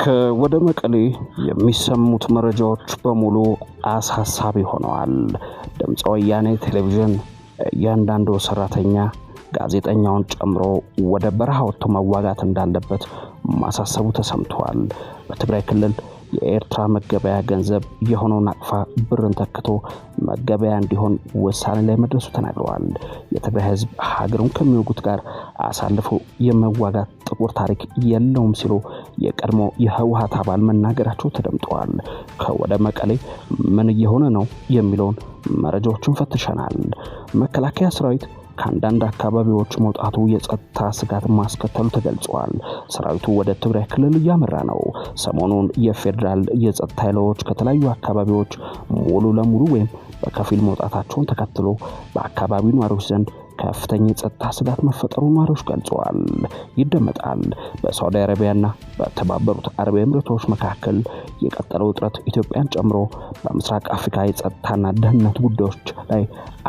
ከወደ መቀሌ የሚሰሙት መረጃዎች በሙሉ አሳሳቢ ሆነዋል። ድምፀ ወያኔ ቴሌቪዥን እያንዳንዱ ሰራተኛ ጋዜጠኛውን ጨምሮ ወደ በረሃ ወጥቶ መዋጋት እንዳለበት ማሳሰቡ ተሰምቷል። በትግራይ ክልል የኤርትራ መገበያ ገንዘብ የሆነው ናቅፋ ብርን ተክቶ መገበያ እንዲሆን ውሳኔ ላይ መድረሱ ተናግረዋል። የትግራይ ህዝብ ሀገሩን ከሚወጉት ጋር አሳልፎ የመዋጋት ጥቁር ታሪክ የለውም ሲሉ የቀድሞ የህወሓት አባል መናገራቸው ተደምጧል። ከወደ መቀሌ ምን እየሆነ ነው የሚለውን መረጃዎችን ፈትሸናል። መከላከያ ሰራዊት ከአንዳንድ አካባቢዎች መውጣቱ የጸጥታ ስጋት ማስከተሉ ተገልጿል። ሰራዊቱ ወደ ትግራይ ክልል እያመራ ነው። ሰሞኑን የፌደራል የጸጥታ ኃይሎች ከተለያዩ አካባቢዎች ሙሉ ለሙሉ ወይም በከፊል መውጣታቸውን ተከትሎ በአካባቢው ነዋሪዎች ዘንድ ከፍተኛ የጸጥታ ስጋት መፈጠሩ ነዋሪዎች ገልጸዋል። ይደመጣል። በሳውዲ አረቢያና በተባበሩት አረብ ኤሚሬቶች መካከል የቀጠለው ውጥረት ኢትዮጵያን ጨምሮ በምስራቅ አፍሪካ የጸጥታና ደህንነት ጉዳዮች ላይ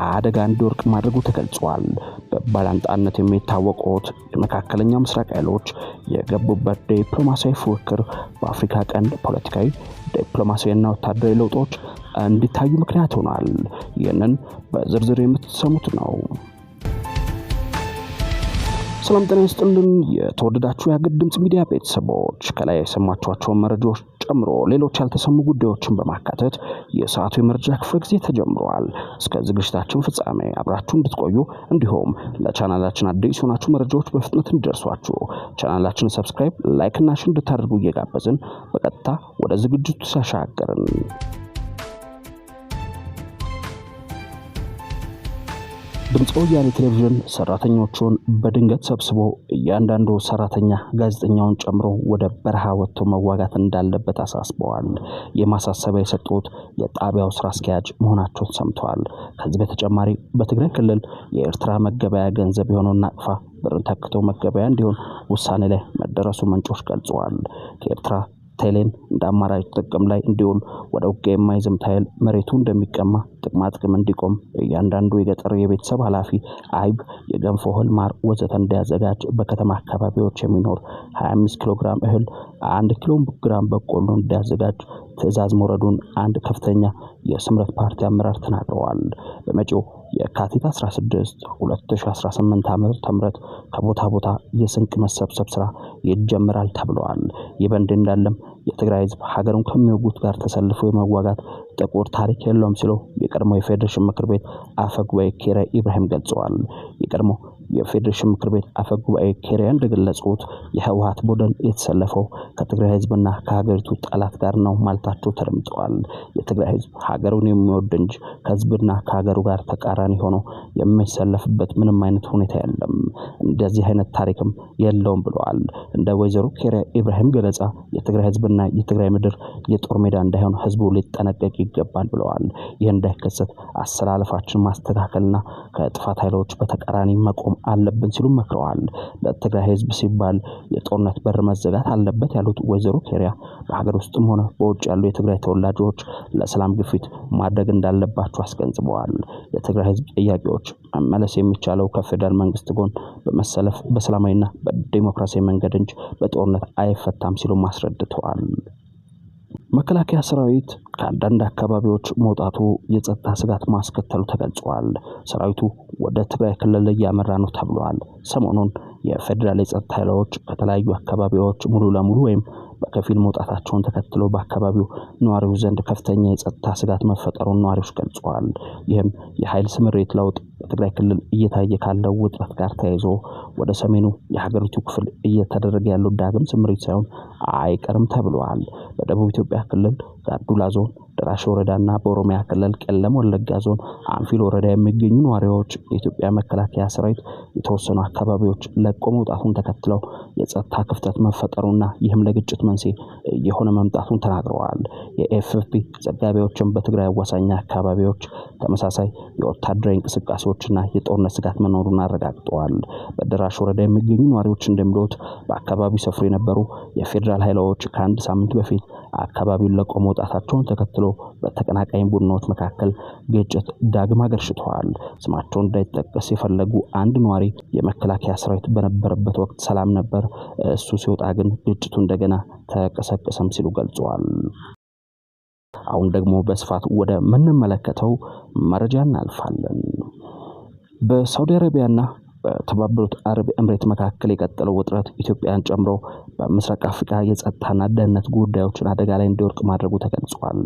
አደጋ እንዲወርቅ ማድረጉ ተገልጿል። በባላንጣነት የሚታወቁት የመካከለኛው ምስራቅ ኃይሎች የገቡበት ዲፕሎማሲያዊ ፉክክር በአፍሪካ ቀንድ ፖለቲካዊ፣ ዲፕሎማሲያዊና ወታደራዊ ለውጦች እንዲታዩ ምክንያት ሆኗል። ይህንን በዝርዝር የምትሰሙት ነው። ሰላም ጤና ይስጥልን። የተወደዳችሁ የሀገር ድምጽ ሚዲያ ቤተሰቦች ከላይ የሰማችኋቸውን መረጃዎች ጨምሮ ሌሎች ያልተሰሙ ጉዳዮችን በማካተት የሰዓቱ የመረጃ ክፍለ ጊዜ ተጀምሯል። እስከ ዝግጅታችን ፍጻሜ አብራችሁ እንድትቆዩ እንዲሁም ለቻናላችን አዲስ ሆናችሁ መረጃዎች በፍጥነት እንዲደርሷችሁ ቻናላችንን ሰብስክራይብ፣ ላይክ እና ሼር እንድታደርጉ እየጋበዝን በቀጥታ ወደ ዝግጅቱ ተሻገርን። ድምፀ ወያኔ ቴሌቪዥን ሰራተኞቹን በድንገት ሰብስቦ እያንዳንዱ ሰራተኛ ጋዜጠኛውን ጨምሮ ወደ በረሃ ወጥቶ መዋጋት እንዳለበት አሳስበዋል። የማሳሰቢያ የሰጡት የጣቢያው ስራ አስኪያጅ መሆናቸው ሰምተዋል። ከዚህ በተጨማሪ በትግራይ ክልል የኤርትራ መገበያ ገንዘብ የሆነው ናቅፋ ብርን ተክቶ መገበያ እንዲሆን ውሳኔ ላይ መደረሱ ምንጮች ገልጸዋል። ከኤርትራ ቴሌን እንደ አማራጭ ጥቅም ላይ እንዲውል ወደ ውጊያ የማይዘምት ኃይል መሬቱ እንደሚቀማ ጥቅማ ጥቅም እንዲቆም እያንዳንዱ የገጠር የቤተሰብ ኃላፊ አይብ፣ የገንፎ እህል፣ ማር ወዘተ እንዲያዘጋጅ በከተማ አካባቢዎች የሚኖር 25 ኪሎ ግራም እህል፣ 1 ኪሎ ግራም በቆሎ እንዲያዘጋጅ ትዕዛዝ መውረዱን አንድ ከፍተኛ የስምረት ፓርቲ አመራር ተናግረዋል። በመጪው የካቲት 16 2018 ዓ.ም ከቦታ ቦታ የስንቅ መሰብሰብ ስራ ይጀምራል ተብሏል። ይህ በእንዲህ እንዳለም የትግራይ ህዝብ ሀገሩን ከሚወጉት ጋር ተሰልፎ የመዋጋት ጥቁር ታሪክ የለውም ሲሉ የቀድሞ የፌዴሬሽን ምክር ቤት አፈ ጉባኤ ኬሪያ ኢብራሂም ገልጸዋል። የቀድሞ የፌዴሬሽን ምክር ቤት አፈ ጉባኤ ኬሪያ እንደገለጹት የህወሓት ቡድን የተሰለፈው ከትግራይ ህዝብና ከሀገሪቱ ጠላት ጋር ነው ማለታቸው ተደምጠዋል። የትግራይ ህዝብ ሀገሩን የሚወድ እንጂ ከህዝብና ከሀገሩ ጋር ተቃራኒ ሆኖ የሚሰለፍበት ምንም አይነት ሁኔታ የለም፣ እንደዚህ አይነት ታሪክም የለውም ብለዋል። እንደ ወይዘሮ ኬሪያ ኢብራሂም ገለጻ የትግራይ ህዝብና የትግራይ ምድር የጦር ሜዳ እንዳይሆን ህዝቡ ሊጠነቀቅ ይገባል ብለዋል። ይህ እንዳይከሰት አሰላለፋችን ማስተካከልና ከጥፋት ኃይሎች በተቃራኒ መቆም አለብን ሲሉ መክረዋል። ለትግራይ ህዝብ ሲባል የጦርነት በር መዘጋት አለበት ያሉት ወይዘሮ ኬሪያ በሀገር ውስጥም ሆነ በውጭ ያሉ የትግራይ ተወላጆች ለሰላም ግፊት ማድረግ እንዳለባቸው አስገንዝበዋል። የትግራይ ህዝብ ጥያቄዎች መመለስ የሚቻለው ከፌደራል መንግስት ጎን በመሰለፍ በሰላማዊና በዲሞክራሲያዊ መንገድ እንጂ በጦርነት አይፈታም ሲሉ አስረድተዋል። መከላከያ ሰራዊት ከአንዳንድ አካባቢዎች መውጣቱ የጸጥታ ስጋት ማስከተሉ ተገልጿል። ሰራዊቱ ወደ ትግራይ ክልል እያመራ ነው ተብሏል። ሰሞኑን የፌደራል የጸጥታ ኃይሎች ከተለያዩ አካባቢዎች ሙሉ ለሙሉ ወይም በከፊል መውጣታቸውን ተከትሎ በአካባቢው ነዋሪዎች ዘንድ ከፍተኛ የጸጥታ ስጋት መፈጠሩን ነዋሪዎች ገልጸዋል። ይህም የኃይል ስምሪት ለውጥ በትግራይ ክልል እየታየ ካለው ውጥረት ጋር ተያይዞ ወደ ሰሜኑ የሀገሪቱ ክፍል እየተደረገ ያለው ዳግም ስምሪት ሳይሆን አይቀርም ተብሏል። በደቡብ ኢትዮጵያ ክልል ጋርዱላ ዞን ደራሽ ወረዳና በኦሮሚያ ክልል ቄለም ወለጋ ዞን አንፊል ወረዳ የሚገኙ ነዋሪዎች የኢትዮጵያ መከላከያ ሰራዊት የተወሰኑ አካባቢዎች ለቆ መውጣቱን ተከትለው የጸጥታ ክፍተት መፈጠሩና ይህም ለግጭት መንስኤ የሆነ መምጣቱን ተናግረዋል። የኤፍፒ ዘጋቢዎችም በትግራይ አዋሳኝ አካባቢዎች ተመሳሳይ የወታደራዊ እንቅስቃሴዎችና የጦርነት ስጋት መኖሩን አረጋግጠዋል። በደራሽ ወረዳ የሚገኙ ነዋሪዎች እንደሚሉት በአካባቢው ሰፍሮ የነበሩ የፌደራል ኃይሎች ከአንድ ሳምንት በፊት አካባቢውን ለቆ መውጣታቸውን ተከትሎ በተቀናቃኝ ቡድኖች መካከል ግጭት ዳግም አገርሽቷል። ስማቸው እንዳይጠቀስ የፈለጉ አንድ ነዋሪ የመከላከያ ሰራዊት በነበረበት ወቅት ሰላም ነበር፣ እሱ ሲወጣ ግን ግጭቱ እንደገና ተቀሰቀሰም ሲሉ ገልጸዋል። አሁን ደግሞ በስፋት ወደ ምንመለከተው መረጃ እናልፋለን። በሳውዲ አረቢያና በተባበሩት አረብ ኤምሬት መካከል የቀጠለው ውጥረት ኢትዮጵያን ጨምሮ በምስራቅ አፍሪካ የጸጥታና ደህንነት ጉዳዮችን አደጋ ላይ እንዲወድቅ ማድረጉ ተገልጿል።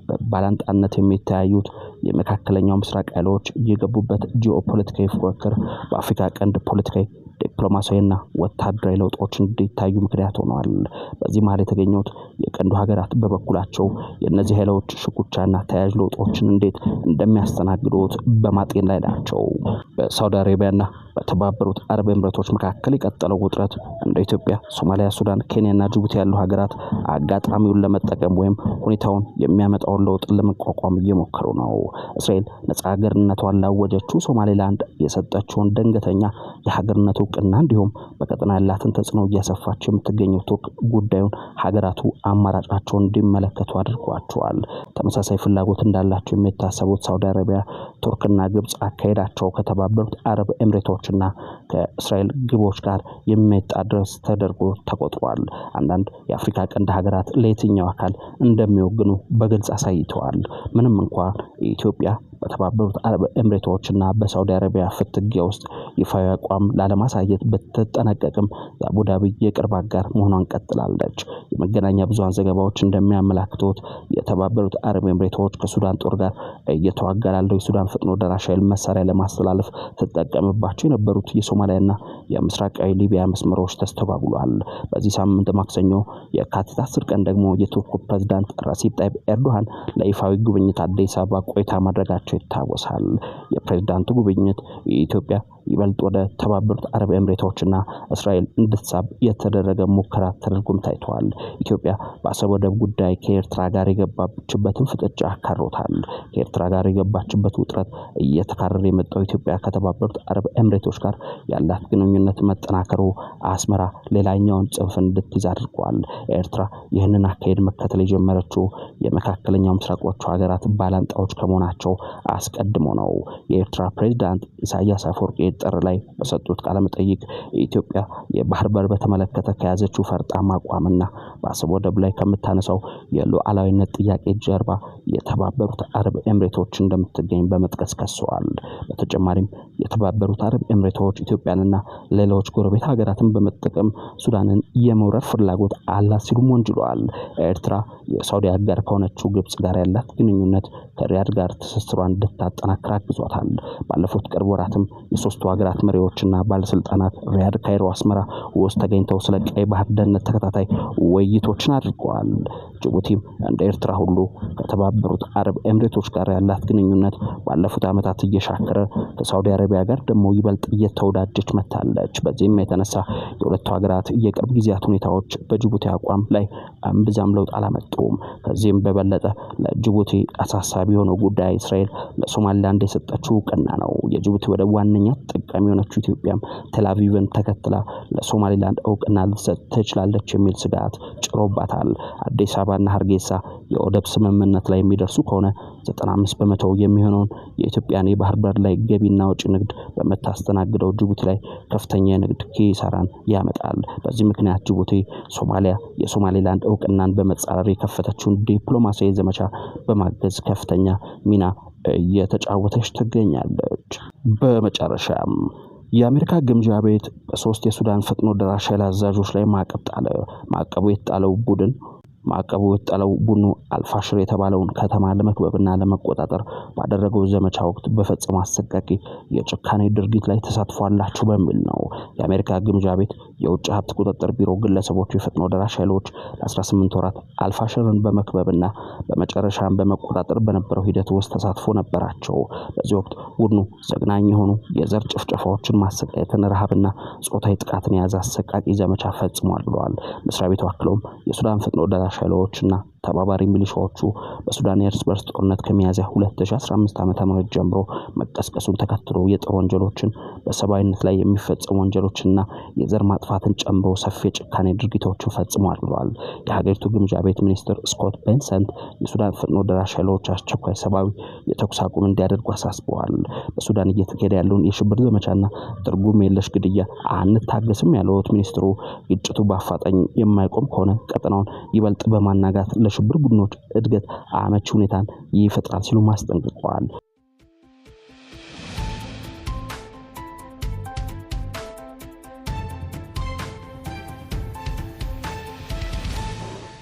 በባላንጣነት የሚተያዩት የመካከለኛው ምስራቅ ኃይሎች የገቡበት ጂኦፖለቲካዊ ፉክክር በአፍሪካ ቀንድ ፖለቲካዊ ዲፕሎማሲያዊና ወታደራዊ ለውጦች እንዲታዩ ምክንያት ሆኗል። በዚህ መሃል የተገኙት የቀንዱ ሀገራት በበኩላቸው የእነዚህ ኃይሎች ሽኩቻና ተያያዥ ለውጦችን እንዴት እንደሚያስተናግዱት በማጤን ላይ ናቸው። በሳውዲ አረቢያና በተባበሩት አረብ ኤምሬቶች መካከል የቀጠለው ውጥረት እንደ ኢትዮጵያ፣ ሶማሊያ፣ ሱዳን፣ ኬንያና ጅቡቲ ያሉ ሀገራት አጋጣሚውን ለመጠቀም ወይም ሁኔታውን የሚያመጣውን ለውጥ ለመቋቋም እየሞከሩ ነው። እስራኤል ነጻ ሀገርነቷን ላወጀችው ሶማሌላንድ የሰጠችውን ድንገተኛ የሀገርነት እውቅና እንዲሁም በቀጠና ያላትን ተጽዕኖ እያሰፋች የምትገኘው ቱርክ ጉዳዩን ሀገራቱ አማራጫቸውን እንዲመለከቱ አድርጓቸዋል። ተመሳሳይ ፍላጎት እንዳላቸው የሚታሰቡት ሳውዲ አረቢያ፣ ቱርክና ግብጽ አካሄዳቸው ከተባበሩት አረብ ኤምሬቶችና ከእስራኤል ግቦች ጋር የሚጣደስ ተደርጎ ተቆጥሯል። አንዳንድ የአፍሪካ ቀንድ ሀገራት ለየትኛው አካል እንደሚወግኑ በግልጽ አሳይተዋል። ምንም እንኳን ኢትዮጵያ በተባበሩት አረብ ኤምሬቶችና በሳውዲ አረቢያ ፍትጊያ ውስጥ ይፋዊ አቋም ላለማሳየት ብትጠነቀቅም የአቡዳቢ የቅርብ አጋር መሆኗን ቀጥላለች። የመገናኛ ብዙሃን ዘገባዎች እንደሚያመላክቱት የተባበሩት አረብ ኤምሬቶች ከሱዳን ጦር ጋር እየተዋጋ ላለው የሱዳን ፈጥኖ ደራሽ ኃይል መሳሪያ ለማስተላለፍ ተጠቀመባቸው የነበሩት የሶማሊያና የምስራቃዊ ሊቢያ መስመሮች ተስተጓጉሏል። በዚህ ሳምንት ማክሰኞ የካቲት 10 ቀን ደግሞ የቱርኩ ፕሬዝዳንት ረሲፕ ታይፕ ኤርዶሃን ለይፋዊ ጉብኝት አዲስ አበባ ቆይታ ማድረጋቸው ይታወሳል። የፕሬዝዳንቱ ጉብኝት የኢትዮጵያ ይበልጥ ወደ ተባበሩት አረብ ኤምሬቶችና እስራኤል እንድትሳብ የተደረገ ሙከራ ተደርጎም ታይቷል። ኢትዮጵያ በአሰብ ወደብ ጉዳይ ከኤርትራ ጋር የገባችበትን ፍጥጫ አካሮታል። ከኤርትራ ጋር የገባችበት ውጥረት እየተካረረ የመጣው ኢትዮጵያ ከተባበሩት አረብ ኤምሬቶች ጋር ያላት ግንኙነት መጠናከሩ አስመራ ሌላኛውን ጽንፍ እንድትይዝ አድርጓል። ኤርትራ ይህንን አካሄድ መከተል የጀመረችው የመካከለኛው ምስራቆቹ ሀገራት ባላንጣዎች ከመሆናቸው አስቀድሞ ነው። የኤርትራ ፕሬዝዳንት ኢሳያስ አፈወርቂ ጥር ላይ በሰጡት ቃለ መጠይቅ ኢትዮጵያ የባህር በር በተመለከተ ከያዘችው ፈርጣማ አቋምና በአሰብ ወደብ ላይ ከምታነሳው የሉዓላዊነት ጥያቄ ጀርባ የተባበሩት አረብ ኤምሬቶች እንደምትገኝ በመጥቀስ ከሰዋል። በተጨማሪም የተባበሩት አረብ ኤምሬቶች ኢትዮጵያንና ሌሎች ጎረቤት ሀገራትን በመጠቀም ሱዳንን የመውረር ፍላጎት አላት ሲሉም ወንጅለዋል። ኤርትራ የሳውዲ አጋር ከሆነችው ግብጽ ጋር ያላት ግንኙነት ከሪያድ ጋር ትስስሯን እንድታጠናክር አግዟታል። ባለፉት ቅርብ ወራትም የሶስቱ ሀገራት መሪዎችና ባለስልጣናት ሪያድ፣ ካይሮ፣ አስመራ ውስጥ ተገኝተው ስለ ቀይ ባህር ደህንነት ተከታታይ ውይይቶችን አድርገዋል። ጅቡቲም እንደ ኤርትራ ሁሉ ከተባበሩት አረብ ኤምሬቶች ጋር ያላት ግንኙነት ባለፉት ዓመታት እየሻከረ ከሳውዲ አረቢያ ጋር ደግሞ ይበልጥ እየተወዳጀች መታለች። በዚህም የተነሳ የሁለቱ ሀገራት የቅርብ ጊዜያት ሁኔታዎች በጅቡቲ አቋም ላይ እምብዛም ለውጥ አላመጡም። ከዚህም በበለጠ ለጅቡቲ አሳሳቢ የሆነው ጉዳይ እስራኤል ለሶማሊላንድ የሰጠችው እውቅና ነው። የጅቡቲ ወደ ዋነኛ ተጠቃሚ የሆነችው ኢትዮጵያም ቴልአቪቭን ተከትላ ለሶማሊላንድ እውቅና ልትሰጥ ትችላለች የሚል ስጋት ጭሮባታል። አዲስ አበባና ሀርጌሳ የወደብ ስምምነት ላይ የሚደርሱ ከሆነ 95% የሚሆነውን የኢትዮጵያን የባህር በር ላይ ገቢና ወጪ ንግድ በመታስተናግደው ጅቡቲ ላይ ከፍተኛ የንግድ ኪሳራን ያመጣል። በዚህ ምክንያት ጅቡቲ ሶማሊያ የሶማሊላንድ እውቅናን በመጻረር የከፈተችውን ዲፕሎማሲያዊ ዘመቻ በማገዝ ከፍተኛ ሚና እየተጫወተች ትገኛለች። በመጨረሻም የአሜሪካ ግምጃ ቤት በ3 የሱዳን ፈጥኖ ደራሽ ኃይል አዛዦች ላይ ማዕቀብ ጣለ። ማዕቀቡ የጣለው ቡድኑ አልፋሽር የተባለውን ከተማ ለመክበብና ለመቆጣጠር ባደረገው ዘመቻ ወቅት በፈጸመው አሰቃቂ የጭካኔ ድርጊት ላይ ተሳትፏላችሁ በሚል ነው። የአሜሪካ ግምጃ ቤት የውጭ ሀብት ቁጥጥር ቢሮ ግለሰቦች የፈጥኖ ደራሽ ኃይሎች ለ18 ወራት አልፋሽርን በመክበብና በመጨረሻም በመቆጣጠር በነበረው ሂደት ውስጥ ተሳትፎ ነበራቸው። በዚህ ወቅት ቡድኑ ዘግናኝ የሆኑ የዘር ጭፍጨፋዎችን፣ ማሰቃየትን፣ ረሃብና ጾታዊ ጥቃትን የያዘ አሰቃቂ ዘመቻ ፈጽሟል ብለዋል። መስሪያ ቤቱ አክለውም የሱዳን ፈጥኖ ደራሽ ኃይሎችና ተባባሪ ሚሊሻዎቹ በሱዳን የእርስ በርስ ጦርነት ከሚያዝያ 2015 ዓ.ም ጀምሮ መቀስቀሱን ተከትሎ የጦር ወንጀሎችን፣ በሰብአዊነት ላይ የሚፈጸሙ ወንጀሎችና የዘር ማጥፋትን ጨምሮ ሰፊ ጭካኔ ድርጊቶችን ፈጽሟል ብለዋል። የሀገሪቱ ግምጃ ቤት ሚኒስትር ስኮት ቤንሰንት የሱዳን ፈጥኖ ደራሽ ኃይሎች አስቸኳይ ሰብአዊ የተኩስ አቁም እንዲያደርጉ አሳስበዋል። በሱዳን እየተካሄደ ያለውን የሽብር ዘመቻና ትርጉም የለሽ ግድያ አንታገስም ያሉት ሚኒስትሩ ግጭቱ በአፋጣኝ የማይቆም ከሆነ ቀጠናውን ይበልጥ በማናጋት ለሽብር ቡድኖች እድገት አመቺ ሁኔታን ይፈጥራል ሲሉ ማስጠንቅቀዋል።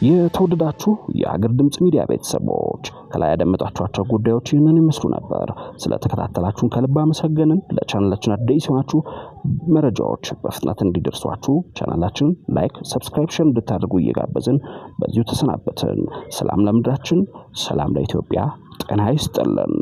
የተወደዳችሁ የሀገር ድምጽ ሚዲያ ቤተሰቦች ከላይ ያደመጣችኋቸው ጉዳዮች ይህንን ይመስሉ ነበር። ስለተከታተላችሁን ከልብ አመሰገንን። ለቻናላችን አዲስ የሆናችሁ መረጃዎች በፍጥነት እንዲደርሷችሁ ቻናላችንን ላይክ፣ ሰብስክራይብ እንድታደርጉ እየጋበዝን በዚሁ ተሰናበትን። ሰላም ለምድራችን፣ ሰላም ለኢትዮጵያ። ጤና ይስጥልን።